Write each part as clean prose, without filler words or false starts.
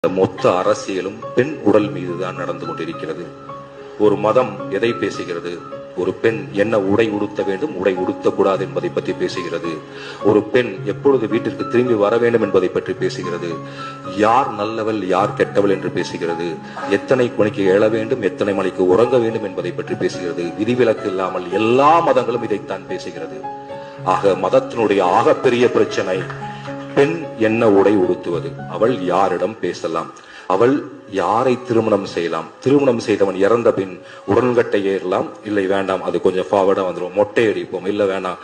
மொத்த அரசியலும் பெண் உடல் மீதுதான் நடந்து கொண்டிருக்கிறது. ஒரு மதம் எதை பேசுகிறது? ஒரு பெண் என்ன உடை உடுத்த வேண்டும், உடை உடுத்தக்கூடாது என்பதை பற்றி பேசுகிறது. ஒரு பெண் எப்பொழுது வீட்டிற்கு திரும்பி வர வேண்டும் என்பதை பற்றி பேசுகிறது. யார் நல்லவள் யார் கெட்டவள் என்று பேசுகிறது. எத்தனை மணிக்கு எழ வேண்டும், எத்தனை மணிக்கு உறங்க வேண்டும் என்பதை பற்றி பேசுகிறது. விதிவிலக்கு இல்லாமல் எல்லா மதங்களும் இதைத்தான் பேசுகிறது. ஆக மதத்தினுடைய ஆகப்பெரிய பிரச்சனை பெண் என்ன உடை உடுத்துவது, அவள் யாரிடம் பேசலாம், அவள் யாரை திருமணம் செய்யலாம், திருமணம் செய்தவன் இறந்த பின் உடன்கட்டை ஏறலாம், இல்லை வேண்டாம் அது கொஞ்சம் ஃபார்வர்டா வந்துடும், மொட்டை அடிப்போம், இல்ல வேண்டாம்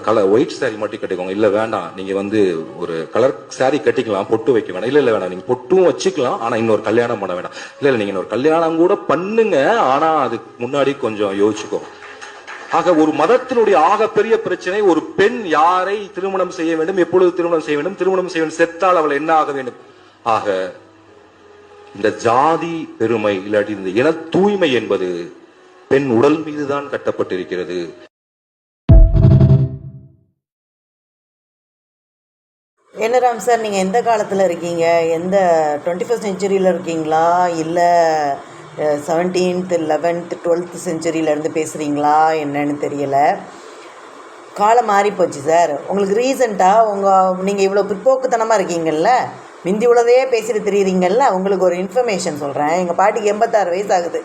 கலர் ஒயிட் சாரி மட்டும் கட்டிக்கோங்க, இல்ல வேண்டாம் நீங்க ஒரு கலர் சாரி கட்டிக்கலாம், பொட்டு வைக்க வேண்டாம், இல்ல வேண்டாம் நீங்க பொட்டும் வச்சுக்கலாம், ஆனா இன்னொரு கல்யாணம் பண்ண வேண்டாம், இல்ல நீங்க இன்னொரு கல்யாணம் கூட பண்ணுங்க, ஆனா அதுக்கு முன்னாடி கொஞ்சம் யோசிச்சுக்கோ. ஆக ஒரு மதத்தினுடைய ஆகப்பெரிய பிரச்சனை ஒரு பெண் யாரை திருமணம் செய்ய வேண்டும், எப்பொழுது திருமணம் செய்ய வேண்டும், திருமணம் செய்ய வேண்டும், செத்தால் அவள் என்ன ஆக வேண்டும். ஆக இந்த ஜாதி பெருமை இல்லாட்டி இந்த இன தூய்மை என்பது பெண் உடல் மீதுதான் கட்டப்பட்டிருக்கிறது. என்ன ராம் சார், நீங்கள் எந்த காலத்தில் இருக்கீங்க? எந்த 21st செஞ்சுரியில் இருக்கீங்களா, இல்லை 17th 11th 12th செஞ்சுரியிலேருந்து பேசுகிறீங்களா என்னன்னு தெரியலை. காலம் மாறி போச்சு சார். உங்களுக்கு ரீசெண்டாக நீங்கள் இவ்வளோ பிற்போக்குத்தனமாக இருக்கீங்கள்ல, மிந்தி உள்ளதையே பேசிட்டு தெரியுறீங்கள்ல, உங்களுக்கு ஒரு இன்ஃபர்மேஷன் சொல்கிறேன். எங்கள் பாட்டிக்கு 86 வயசு ஆகுது.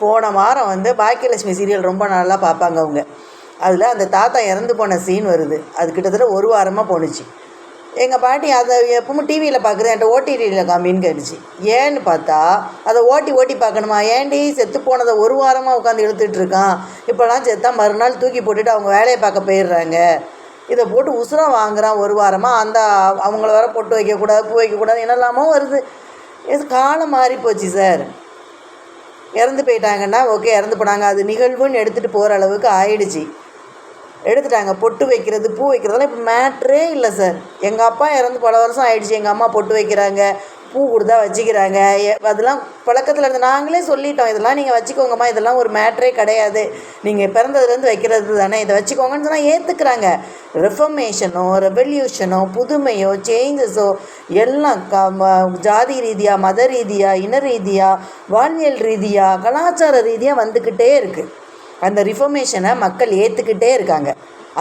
போன வாரம் பாக்கியலட்சுமி சீரியல் ரொம்ப நல்லா பார்ப்பாங்க அவங்க. அதில் அந்த தாத்தா இறந்து போன சீன் வருது. அது கிட்டத்தட்ட ஒரு வாரமாக போணுச்சு. எங்கள் பாட்டி அதை எப்பவும் டிவியில் பார்க்குறது, என்கிட்ட ஓடிடியில் காமின்னு கேட்டுச்சு. ஏன்னு பார்த்தா அதை ஓட்டி பார்க்கணுமா, ஏன்டி செத்து போனதை ஒரு வாரமாக உட்காந்து இழுத்துட்டு இருக்கான், இப்போலாம் செத்தா மறுநாள் தூக்கி போட்டுட்டு அவங்க வேலையை பார்க்க போயிடுறாங்க, இதை போட்டு உசுரம் வாங்குறான் ஒரு வாரமாக, அவங்கள வர பொட்டு வைக்கக்கூடாது, பூ வைக்கக்கூடாது, என்னெல்லாமோ வருது. இது காலம் மாறி போச்சு சார். இறந்து போயிட்டாங்கன்னா ஓகே, இறந்து போனாங்க, அது நிகழ்வுன்னு எடுத்துகிட்டு போகிற அளவுக்கு ஆயிடுச்சு. எடுத்துட்டாங்க. பொட்டு வைக்கிறது, பூ வைக்கிறதெல்லாம் இப்போ மேட்ரே இல்லை சார். எங்கள் அப்பா இறந்து பல வருஷம் ஆயிடுச்சு, எங்கள் அம்மா பொட்டு வைக்கிறாங்க, பூ கொடுத்தா வச்சுக்கிறாங்க, அதெல்லாம் பழக்கத்தில் இருந்து நாங்களே சொல்லிட்டோம், இதெல்லாம் நீங்கள் வச்சுக்கோங்கம்மா, இதெல்லாம் ஒரு மேட்ரே கிடையாது, நீங்கள் பிறந்ததுலேருந்து வைக்கிறது தானே, இதை வச்சுக்கோங்கன்னு சொன்னால் ஏற்றுக்கிறாங்க. ரெஃபர்மேஷனோ ரெவல்யூஷனோ புதுமையோ சேஞ்சஸோ எல்லாம் ஜாதி ரீதியாக, மத ரீதியாக, இன ரீதியாக, வாழ்வியல் ரீதியாக, கலாச்சார ரீதியாக வந்துக்கிட்டே இருக்குது. அந்த ரிஃபர்மேஷனை மக்கள் ஏற்றுக்கிட்டே இருக்காங்க.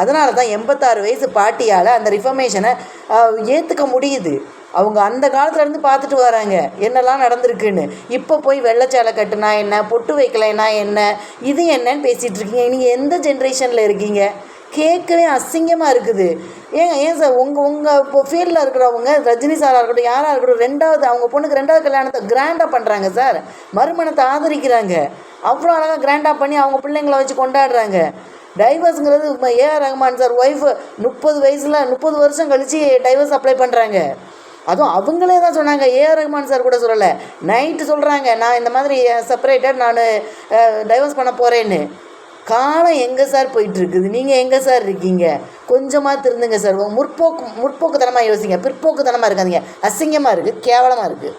அதனால தான் 86 வயசு பாட்டியால் அந்த ரிஃபர்மேஷனை ஏற்றுக்க முடியுது. அவங்க அந்த காலத்துலேருந்து பார்த்துட்டு வராங்க என்னெல்லாம் நடந்திருக்குன்னு. இப்போ போய் வெள்ளைச்சாலை கட்டுனா என்ன, பொட்டு வைக்கலைன்னா என்ன, இது என்னன்னு பேசிகிட்டு இருக்கீங்க. நீங்கள் எந்த ஜென்ரேஷனில் இருக்கீங்க? கேட்கவே அசிங்கமாக இருக்குது. ஏன் சார் உங்கள் இப்போ ஃபீல்டில் இருக்கிறவங்க, ரஜினி சாராக இருக்கட்டும், யாராக இருக்கட்டும், அவங்க பொண்ணுக்கு 2வது கல்யாணத்தை கிராண்டாக பண்ணுறாங்க சார். மறுமணத்தை ஆதரிக்கிறாங்க. அவ்வளோ அழகாக கிராண்டாக பண்ணி அவங்க பிள்ளைங்களை வச்சு கொண்டாடுறாங்க. டைவர்ஸுங்கிறது ஏஆர் ரஹ்மான் சார் ஒய்ஃபு 30 வருஷம் கழித்து டைவர்ஸ் அப்ளை பண்ணுறாங்க. அதுவும் அவங்களே தான் சொன்னாங்க, ஏஆர் ரஹ்மான் சார் கூட சொல்லலை, நைட்டு சொல்கிறாங்க நான் இந்த மாதிரி செப்பரேட்டட், நான் டைவர்ஸ் பண்ண போகிறேன்னு. காலம் எங்கே சார் போயிட்டுருக்குது? நீங்கள் எங்கே சார் இருக்கீங்க? கொஞ்சமாக திருந்துங்க சார். முற்போக்குத்தனமாக யோசிங்க, பிற்போக்குத்தனமாக இருக்காதீங்க. அசிங்கமாக இருக்குது, கேவலமாக இருக்குது.